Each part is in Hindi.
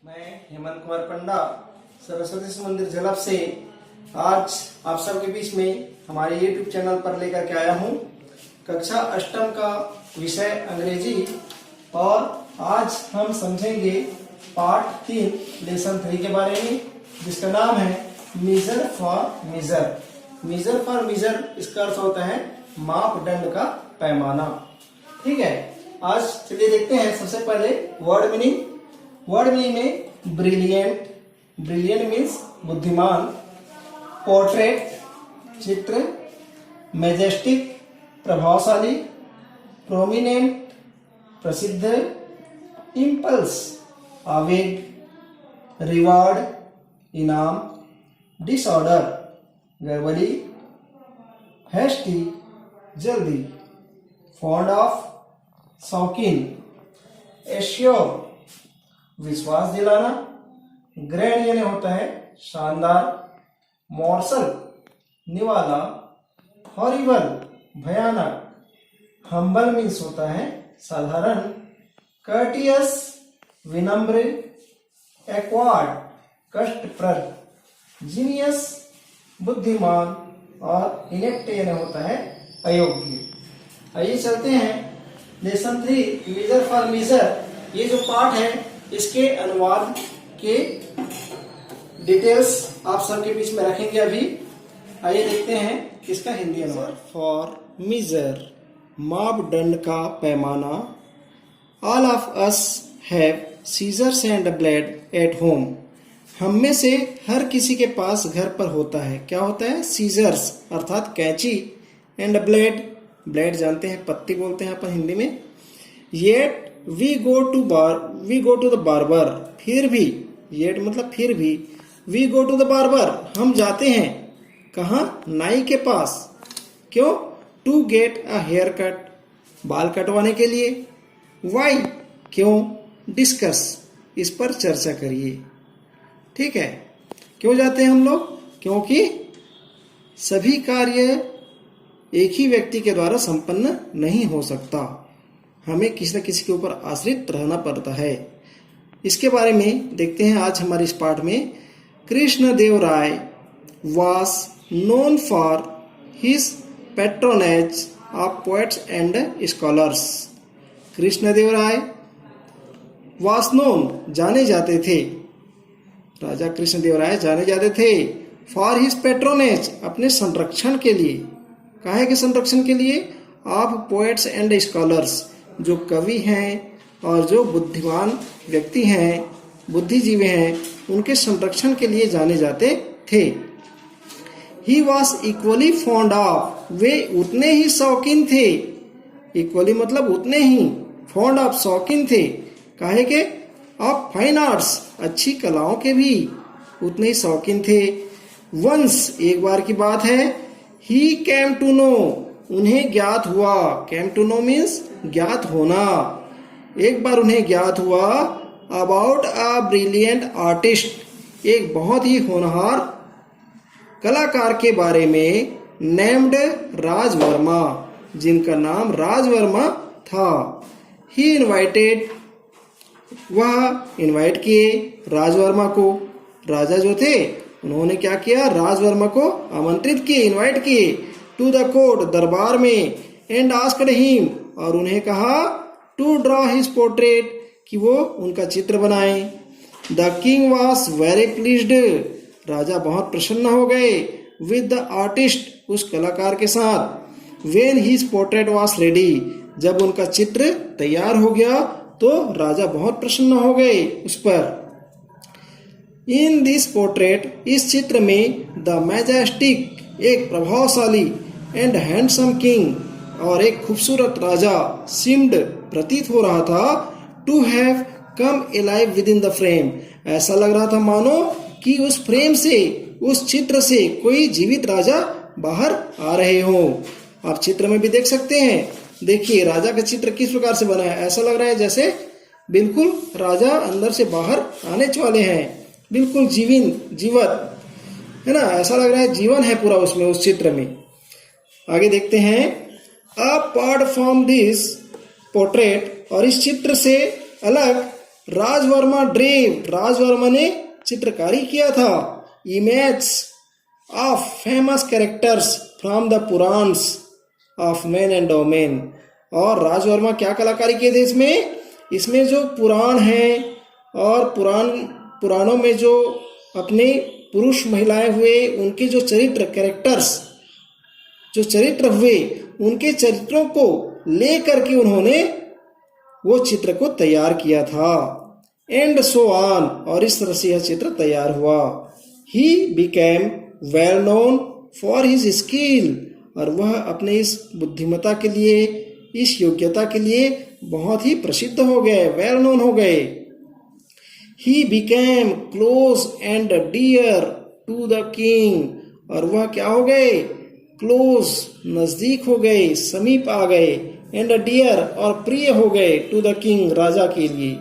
मैं हेमंत कुमार पंडा सरस्वती शिशु मंदिर झलप से आज आप सबके बीच में हमारे YouTube चैनल पर लेकर के आया हूँ कक्षा अष्टम का विषय अंग्रेजी। और आज हम समझेंगे पार्ट 3 लेसन 3 के बारे में, जिसका नाम है measure for measure. Measure for measure इसका अर्थ होता है मापदंड का पैमाना। ठीक है, आज चलिए देखते हैं। सबसे पहले वर्ड मीनिंग। वर्ड मीनिंग में ब्रिलियंट, ब्रिलियंट मीन्स बुद्धिमान, पोर्ट्रेट चित्र, मैजेस्टिक प्रभावशाली, प्रोमिनेंट प्रसिद्ध, इम्पल्स आवेग, रिवार्ड इनाम, डिसऑर्डर गड़बड़ी, हैस्टी जल्दी, फॉन्ड ऑफ शौकीन, एश्योर विश्वास दिलाना, ग्रैंड यानी होता है शानदार, मॉर्सल निवाला, हॉरिबल भयानक, हम्बल मीन्स होता है साधारण, कर्टियस विनम्र, एक्वार्ड कष्टप्रद, जीनियस बुद्धिमान और इनेप्ट यानी होता है अयोग्य। आइए चलते हैं लेसन 3 मीजर फॉर मेजर। ये जो पार्ट है इसके अनुवाद के डिटेल्स आप सबके बीच में रखेंगे अभी। आइए देखते हैं इसका हिंदी अनुवाद। फॉर मेजर मापदंड का पैमाना। All of us have scissors and blade at home. हम में से हर किसी के पास घर पर होता है। क्या होता है? सीजर्स अर्थात कैंची, एंड ब्लेड, ब्लेड जानते हैं पत्ती बोलते हैं अपन हिंदी में। Yet we go to the barber. फिर भी, येट मतलब फिर भी, we go to the barber हम जाते हैं कहाँ? नाई के पास। क्यों? To get a hair cut, बाल कटवाने के लिए। वाई क्यों? डिस्कस इस पर चर्चा करिए। ठीक है, क्यों जाते हैं हम लोग? क्योंकि सभी कार्य एक ही व्यक्ति के द्वारा संपन्न नहीं हो सकता, हमें किसी न किसी के ऊपर आश्रित रहना पड़ता है। इसके बारे में देखते हैं आज हमारे इस पाठ में। Krishnadevaraya was known for his patronage of poets and scholars. Krishnadevaraya was known जाने जाते थे, राजा कृष्णदेवराय जाने जाते थे for his patronage अपने संरक्षण के लिए। काहे के संरक्षण के लिए? of poets and scholars जो कवि हैं और जो बुद्धिमान व्यक्ति हैं, बुद्धिजीवी हैं, उनके संरक्षण के लिए जाने जाते थे। He was equally fond of वे उतने ही शौकीन थे। इक्वली मतलब उतने ही, फॉन्ड ऑफ शौकीन थे। काहे के? ऑफ फाइन आर्ट्स अच्छी कलाओं के भी उतने ही शौकीन थे। वंस एक बार की बात है, he came to know उन्हें ज्ञात हुआ। came to know means ज्ञात होना। एक बार उन्हें ज्ञात हुआ अबाउट अ ब्रिलियंट आर्टिस्ट एक बहुत ही होनहार कलाकार के बारे में, नेम्ड राजवर्मा जिनका नाम राजवर्मा था। ही इनवाइटेड वह इनवाइट किए राजवर्मा को। राजा जो थे उन्होंने क्या किया? राजवर्मा को आमंत्रित किए, इनवाइट किए टू द कोर्ट दरबार में, एंड आस्क्ड हिम और उन्हें कहा टू ड्रॉ हिज पोर्ट्रेट कि वो उनका चित्र बनाए। The king was very pleased राजा बहुत प्रसन्न हो गए विद द आर्टिस्ट उस कलाकार के साथ। When his portrait was ready जब उनका चित्र तैयार हो गया तो राजा बहुत प्रसन्न हो गए उस पर। इन दिस पोर्ट्रेट इस चित्र में द मैजेस्टिक एक प्रभावशाली एंड हैंडसम किंग और एक खूबसूरत राजा सीम्ड प्रतीत हो रहा था to have come alive within the frame ऐसा लग रहा था मानो कि उस फ्रेम से, उस चित्र से कोई जीवित राजा बाहर आ रहे हो। आप चित्र में भी देख सकते हैं। देखिए राजा का चित्र किस प्रकार से बना है। ऐसा लग रहा है जैसे बिल्कुल राजा अंदर से बाहर आने वाले हैं, बिल्कुल जीवत है ना। ऐसा लग रहा है जीवन है पूरा उसमें, उस चित्र में। आगे देखते हैं। अपार्ट फ्रॉम दिस पोर्ट्रेट और इस चित्र से अलग राजवर्मा ड्रेव, राजवर्मा ने चित्रकारी किया था image of famous characters from the Puranas of man and women. और राजवर्मा क्या कलाकारी किए थे इसमें? इसमें जो पुराण हैं और पुराणों में जो अपने पुरुष महिलाएं हुए, उनके जो चरित्र कैरेक्टर्स, जो चरित्र हुए, उनके चरित्रों को लेकर के उन्होंने वो चित्र को तैयार किया था। एंड सो ऑन, और इस तरह से यह चित्र तैयार हुआ। He became well known for his skill, और वह अपने इस बुद्धिमत्ता के लिए, इस योग्यता के लिए बहुत ही प्रसिद्ध हो गए, वेल नोन हो गए। He became close and dear to the king, और वह क्या हो गए? क्लोज, नजदीक हो गए, समीप आ गए, एंड डियर, और प्रिय हो गए, टू द किंग, राजा के लिए।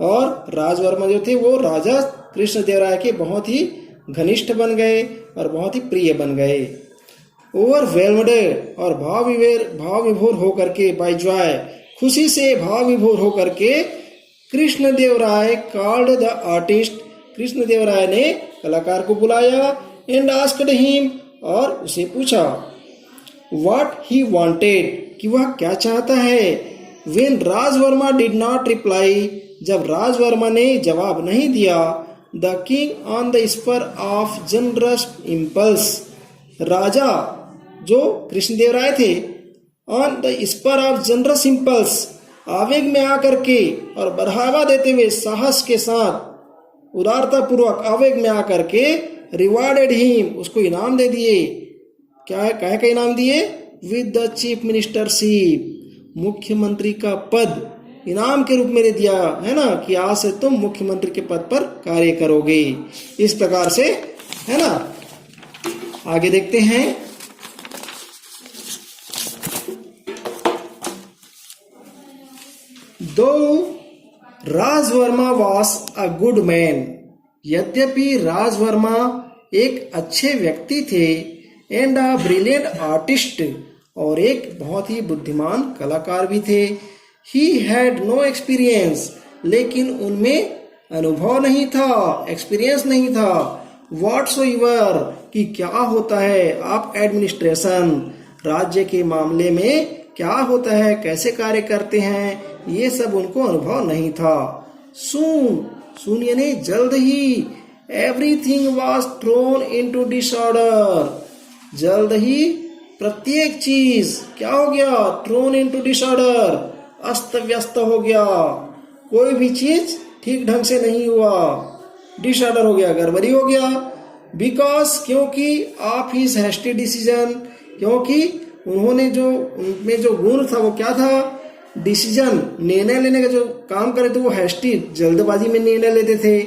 और राजवर्मा जो थे वो राजा कृष्णदेवराय के बहुत ही घनिष्ठ बन गए और बहुत ही प्रिय बन गए। ओवरवेल्म्ड, और भाव विभोर होकर के, बाय जॉय, खुशी से भाव विभोर होकर के, Krishnadevaraya called the artist, Krishnadevaraya ने कलाकार को बुलाया, एंड आस्क्ड हिम, और उसे पूछा, व्हाट ही वांटेड, कि वह क्या चाहता है। When Rajavarma did not reply, जब राजवर्मा ने जवाब नहीं दिया, the king on the spur of generous impulse, राजा जो कृष्णदेवराय थे, on the spur of generous impulse, आवेग में आकर के और बढ़ावा देते हुए, साहस के साथ, उदारता पूर्वक आवेग में आकर के, रिवार्डेड हिम, उसको इनाम दे दिए। क्या है, क्या इनाम दिए? विद द चीफ मिनिस्टरशिप, मुख्यमंत्री का पद इनाम के रूप में दे दिया, है ना, कि आज से तुम मुख्यमंत्री के पद पर कार्य करोगे, इस प्रकार से, है ना। आगे देखते हैं। दो Rajvarma was a good man, यद्यपि राजवर्मा एक अच्छे व्यक्ति थे, एंड अ ब्रिलियंट आर्टिस्ट, और एक बहुत ही बुद्धिमान कलाकार भी थे। ही हैड नो एक्सपीरियंस, लेकिन उनमें अनुभव नहीं था, एक्सपीरियंस नहीं था। व्हाटसोएवर, कि क्या होता है आप एडमिनिस्ट्रेशन, राज्य के मामले में क्या होता है, कैसे कार्य करते हैं, ये सब उनको अनुभव नहीं था। सून यानी जल्द ही, everything was thrown into disorder, जल्द ही प्रत्येक चीज क्या हो गया? थ्रोन इनटू डिसऑर्डर, अस्त व्यस्त हो गया, कोई भी चीज ठीक ढंग से नहीं हुआ, डिसऑर्डर हो गया, गड़बड़ी हो गया। बिकॉज, क्योंकि ऑफ हिज हैस्टी डिसीजन, क्योंकि उन्होंने जो, उनमें जो गुण था वो क्या था? डिसीजन, निर्णय लेने का जो काम करे थे वो हैस्टी, जल्दबाजी में निर्णय लेते थे।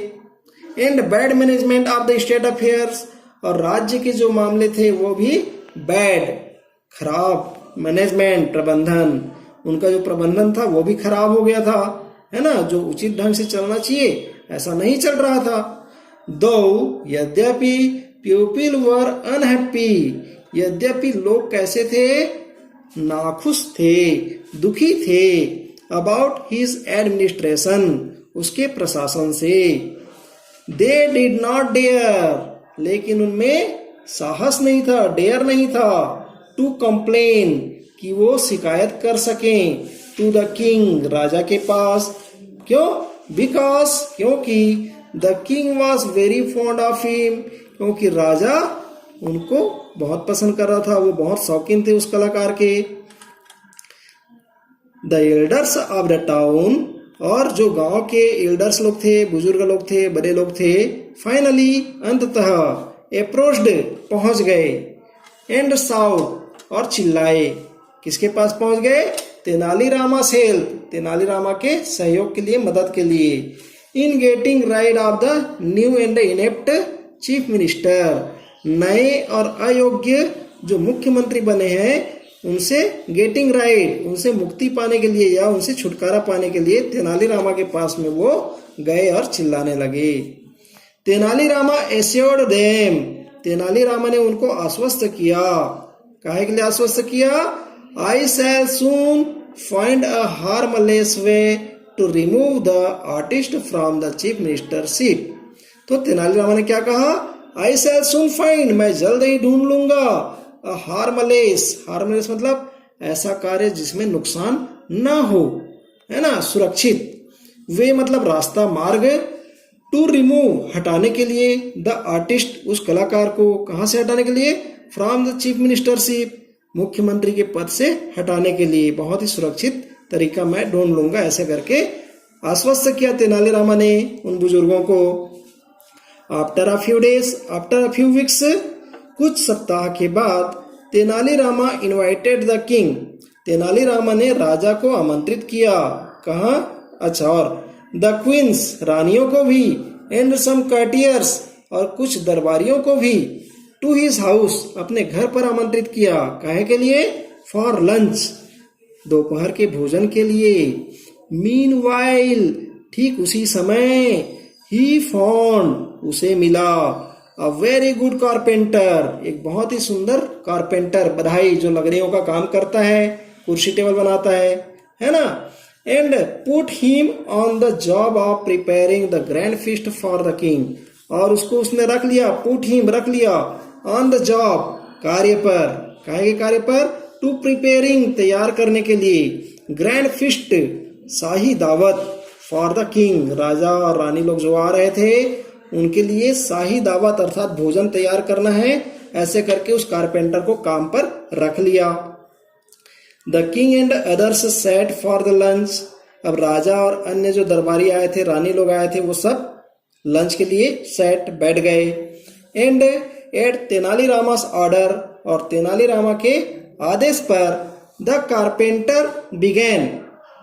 And bad management of the state affairs, और राज्य के जो मामले थे वो भी बैड, खराब मैनेजमेंट, प्रबंधन, उनका जो प्रबंधन था वो भी खराब हो गया था, है ना, जो उचित ढंग से चलना चाहिए ऐसा नहीं चल रहा था। दो, यद्यपि, पीपल वर अनहैप्पी, यद्यपि लोग कैसे थे? नाखुश थे, दुखी थे, अबाउट हिज एडमिनिस्ट्रेशन, उसके प्रशासन से। दे डिड नॉट डेयर, लेकिन उनमें साहस नहीं था, डेयर नहीं था, टू कंप्लेन, कि वो शिकायत कर सकें, टू द किंग, राजा के पास। क्यों? बिकॉज, क्योंकि the king was very fond of him, क्योंकि राजा उनको बहुत पसंद कर रहा था, वो बहुत शौकीन थे उस कलाकार के। The elders of the town, और जो गांव के एल्डर्स लोग थे, बुजुर्ग लोग थे, बड़े लोग थे, फाइनली, अंततः, अप्रोच्ड, पहुंच गए, एंड साउट, और चिल्लाए, किसके पास पहुंच गए? तेनालीरामा सेल, तेनालीरामा के सहयोग के लिए, मदद के लिए। In getting ride of the new and inept chief minister, नए और अयोग्य जो मुख्यमंत्री बने हैं उनसे गेटिंग राइट, उनसे मुक्ति पाने के लिए या उनसे छुटकारा पाने के लिए तेनालीरामा के पास में वो गए और चिल्लाने लगे। तेनालीरामा एश्योर्ड देम, तेनालीरामा ने उनको आश्वस्त किया, काहे के लिए आश्वस्त किया? I shall soon find a harmless way to remove the artist from the chief ministership. तो तेनालीरामा ने क्या कहा? I shall soon find, मैं जल्द ही ढूंढ लूंगा, a harmless मतलब ऐसा कार्य जिसमें नुकसान ना हो, है ना, सुरक्षित। वे मतलब रास्ता, मार्ग, टू रिमूव हटाने के लिए, द आर्टिस्ट उस कलाकार को, कहां से हटाने के लिए? फ्रॉम द चीफ मिनिस्टरशिप, मुख्यमंत्री के पद से हटाने के लिए बहुत ही सुरक्षित तरीका मैं ढूंढ लूंगा, ऐसे करके आश्वस्त किया तेनालीरामा ने उन बुजुर्गों को। आफ्टर अ फ्यू वीक्स, कुछ सप्ताह के बाद, Tenali Rama invited the king, Tenali Rama ने राजा को आमंत्रित किया। कहा? अच्छा, और द क्वींस, रानियों को भी, एंड सम कर्टियर्स, और कुछ दरबारियों को भी, टू हिज हाउस, अपने घर पर आमंत्रित किया। काहे के लिए? फॉर लंच, दोपहर के भोजन के लिए। मीनवाइल, ठीक उसी समय, ही फाउंड, उसे मिला, अ वेरी गुड कारपेंटर, एक बहुत ही सुंदर कारपेंटर, बधाई, जो लकड़ियों का काम करता है, कुर्सी टेबल बनाता है ना। And put him on the job of preparing the grand feast for the king, और उसको उसने रख लिया, पुट हिम रख लिया, ऑन द जॉब, कार्य पर, काहे के कार्य पर? टू प्रिपेयरिंग, तैयार करने के लिए, ग्रैंड फीस्ट, शाही दावत, फॉर द किंग, राजा और रानी लोग जो आ रहे थे उनके लिए शाही दावत अर्थात भोजन तैयार करना है, ऐसे करके उस कारपेंटर को काम पर रख लिया। The king and others set for the lunch, अब राजा और अन्य जो दरबारी आए थे, रानी लोग आए थे, वो सब लंच के लिए सेट बैठ गए। एंड एट तेनालीरामास ऑर्डर, और तेनालीरामा के आदेश पर, द कारपेंटर बिगैन,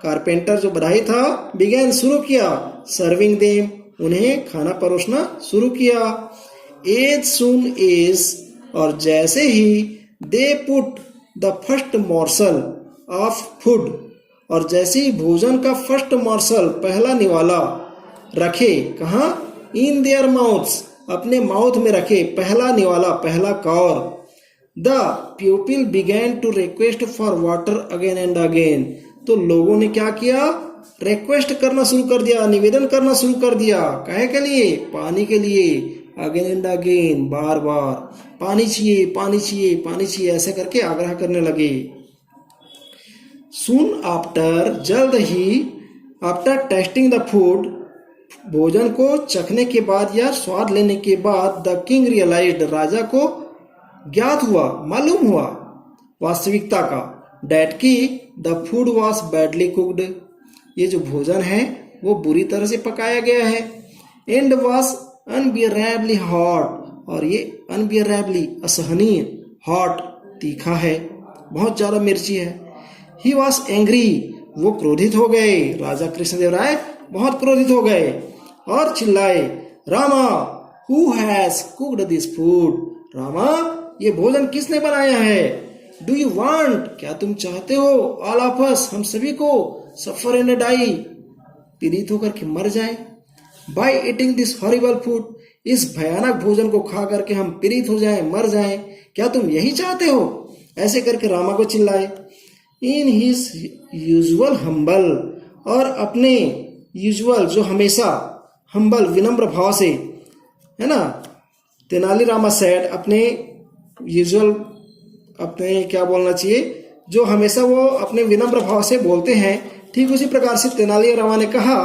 कारपेंटर जो बधाई था, बिगैन शुरू किया, सर्विंग देम, उन्हें खाना परोसना शुरू किया। एज सून एज, और जैसे ही, they put the first morsel of food, और जैसे ही भोजन का फर्स्ट मॉर्सल, पहला निवाला रखे, कहा? इन देयर माउथ्स, अपने माउथ में रखे, पहला निवाला, पहला कौर। The people began to request for water again and again, तो लोगों ने क्या किया? रिक्वेस्ट करना शुरू कर दिया, निवेदन करना शुरू कर दिया, काहे के लिए? पानी के लिए, अगेन एंड अगेन, बार बार, पानी चाहिए, पानी चाहिए, पानी चाहिए, ऐसे करके आग्रह करने लगे। सून आफ्टर, जल्द ही, आफ्टर टेस्टिंग द फूड, भोजन को चखने के बाद या स्वाद लेने के बाद, द किंग रियलाइज्ड, राजा को ज्ञात हुआ, मालूम हुआ वास्तविकता का, डैट की the food was badly cooked, ये जो भोजन है वो बुरी तरह से पकाया गया है। एंड वॉज अनबियरेबली हॉट, और ये अनबियरेबली, असहनीय, हॉट, तीखा है, बहुत ज्यादा मिर्ची है। ही वॉज एंग्री, वो क्रोधित हो गए, राजा कृष्णदेव राय बहुत क्रोधित हो गए और चिल्लाए, Rama who has cooked this food, Rama ये भोजन किसने बनाया है? डू यू वांट, क्या तुम चाहते हो, ऑल ऑफ अस, हम सभी को, सफर एंड डाई, पीड़ित होकर के मर जाए, by eating this horrible food, इस भयानक भोजन को खा करके हम पीड़ित हो जाएं, मर जाएं, क्या तुम यही चाहते हो? ऐसे करके रामा को चिल्लाए। इन हिज यूजुअल हम्बल, और अपने यूजुअल जो हमेशा, हम्बल विनम्र भाव से, है ना, तेनालीरामा सेड, अपने यूजुअल, अपने क्या बोलना चाहिए, जो हमेशा वो अपने विनम्र भाव से बोलते हैं, ठीक उसी प्रकार से तेनालीरामा ने कहा,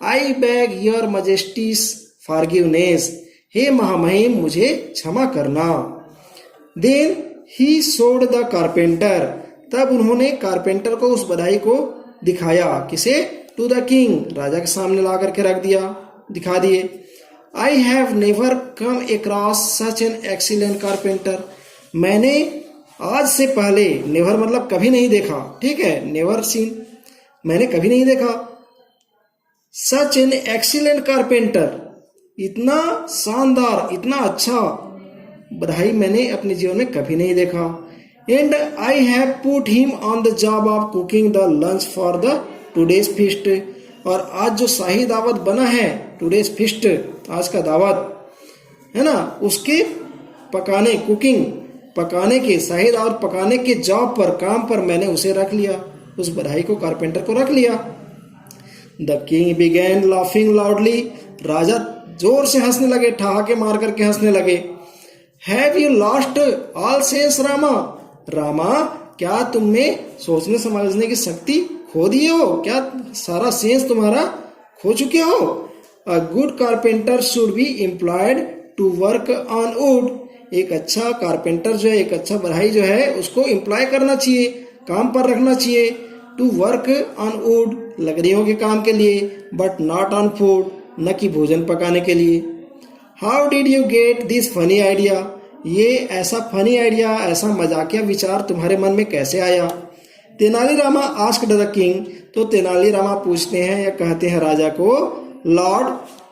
I beg your majesty's forgiveness, हे महामहिम मुझे क्षमा करना। Then he showed the carpenter, तब उन्होंने कारपेंटर को उस बधाई को दिखाया, किसे? टू द किंग, राजा के सामने ला करके रख दिया, दिखा दिए। I have never come across such an excellent carpenter, मैंने आज से पहले, नेवर मतलब कभी नहीं देखा, ठीक है, नेवर सीन, मैंने कभी नहीं देखा, सच एन एक्सीलेंट कारपेंटर, इतना शानदार, इतना अच्छा बधाई मैंने अपने जीवन में कभी नहीं देखा। And I have put him on the job of cooking the lunch for the today's feast, और आज जो शाही दावत बना है, टूडेज फीस्ट, आज का दावत है ना, उसके पकाने, कुकिंग, पकाने के, शाही दावत पकाने के जॉब पर, काम पर मैंने उसे रख लिया, उस बधाई को, कारपेंटर को रख लिया। The king began laughing loudly, राजा जोर से हंसने लगे, ठहाके मार करके हंसने लगे। Have you lost all sense Rama, Rama क्या तुमने सोचने समझने की शक्ति खो दिए हो, क्या सारा सेंस तुम्हारा खो चुके हो। A good carpenter should be employed to work on wood, एक अच्छा कारपेंटर जो है, एक अच्छा बढ़ाई जो है, उसको एम्प्लॉय करना चाहिए, काम पर रखना चाहिए। टू वर्क ऑन वुड, लकड़ियों के काम के लिए, बट नॉट ऑन फूड, न कि भोजन पकाने के लिए। How did you get this funny idea, ये ऐसा फनी आइडिया, ऐसा मजाकिया विचार तुम्हारे मन में कैसे आया। तेनालीरामा आस्क्ड द किंग, तो तेनालीरामा पूछते हैं या कहते हैं राजा को, लॉर्ड,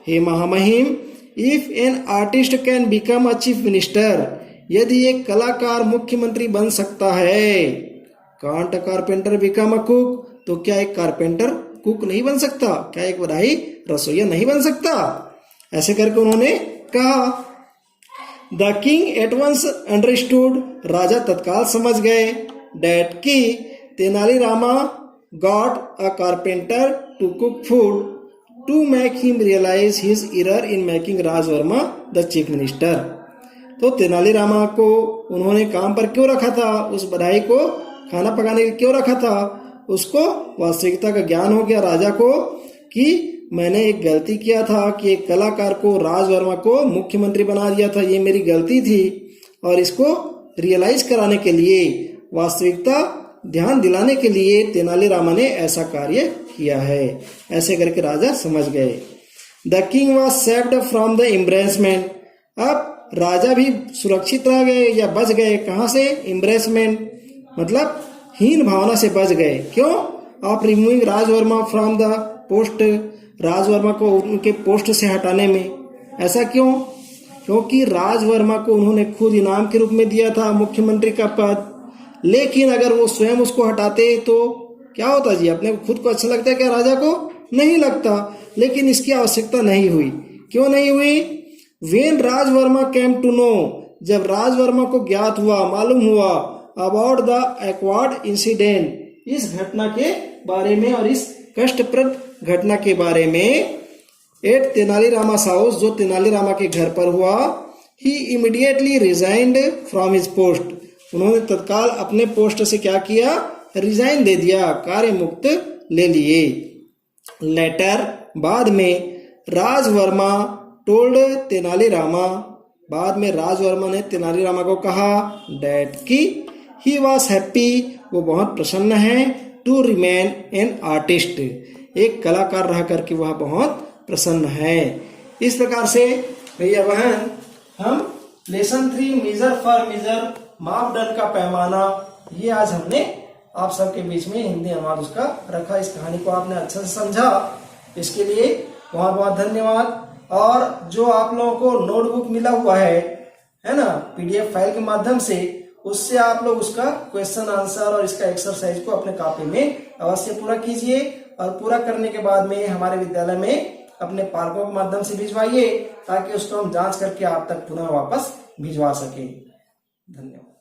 हे महामहिम, if an artist can become a chief minister, यदि एक कलाकार मुख्यमंत्री बन सकता है, can't uh carpenter become a cook, तो क्या एक कारपेंटर कुक नहीं बन सकता, क्या एक बढ़ाई रसोईया नहीं बन सकता। ऐसे करके उन्होंने कहा। The king at once understood, राजा तत्काल समझ गए, डैट की Tenalirama got a carpenter to cook food to make him realise his error in making Rajavarma the chief minister. तो तेनालीरामा को उन्होंने काम पर क्यों रखा था, उस बढ़ाई को खाना पकाने के क्यों रखा था, उसको वास्तविकता का ज्ञान हो गया राजा को कि मैंने एक गलती किया था कि एक कलाकार को, राजवर्मा को मुख्यमंत्री बना दिया था, ये मेरी गलती थी, और इसको रियलाइज कराने के लिए, वास्तविकता ध्यान दिलाने के लिए तेनालीरामा ने ऐसा कार्य किया है। ऐसे करके राजा समझ गए। The king was saved from the embarrassment, अब राजा भी सुरक्षित रह गए या बच गए, कहां से, एम्ब्रेसमेंट मतलब हीन भावना से बच गए। क्यों, आप removing Rajvarma from the post, Rajvarma को उनके पोस्ट से हटाने में, ऐसा क्यों, क्योंकि राजवर्मा को उन्होंने खुद इनाम के रूप में दिया था मुख्यमंत्री का पद, लेकिन अगर वो स्वयं उसको हटाते तो क्या होता जी, अपने खुद को अच्छा लगता है क्या राजा को, नहीं लगता, लेकिन इसकी आवश्यकता नहीं हुई। क्यों नहीं हुई, when Rajvarma came to know, जब राजवर्मा को ज्ञात हुआ, मालूम हुआ, अबाउट द एक्वार्ड इंसिडेंट, इस घटना के बारे में और इस कष्टप्रद घटना के बारे में, एट तेनालीरामा's हाउस, जो तेनालीरामा के घर पर हुआ, he immediately resigned from his post, उन्होंने तत्काल अपने पोस्ट से क्या किया, रिजाइन दे दिया, कार्य मुक्त ले लिए। लेटर, बाद में, राजवर्मा टोल्ड तेनालीरामा, बाद में राजवर्मा ने तेनालीरामा को कहा, डैट की ही वॉज हैप्पी, वो बहुत प्रसन्न है, टू रिमेन एन आर्टिस्ट, एक कलाकार रह करके वह बहुत प्रसन्न है। इस प्रकार से भैया बहन हम लेसन 3 मेजर फॉर मेजर, मापदंड का पैमाना, ये आज हमने आप सबके बीच में हिंदी अनुवाद उसका रखा। इस कहानी को आपने अच्छे से समझा, इसके लिए बहुत बहुत धन्यवाद। और जो आप लोगों को नोटबुक मिला हुआ है ना, पीडीएफ फाइल के माध्यम से, उससे आप लोग उसका क्वेश्चन आंसर और इसका एक्सरसाइज को अपने कॉपी में अवश्य पूरा कीजिए, और पूरा करने के बाद में हमारे विद्यालय में अपने पालकों के माध्यम से भिजवाइए, ताकि उसको हम जांच करके आप तक पुनः वापस भिजवा सके। धन्यवाद।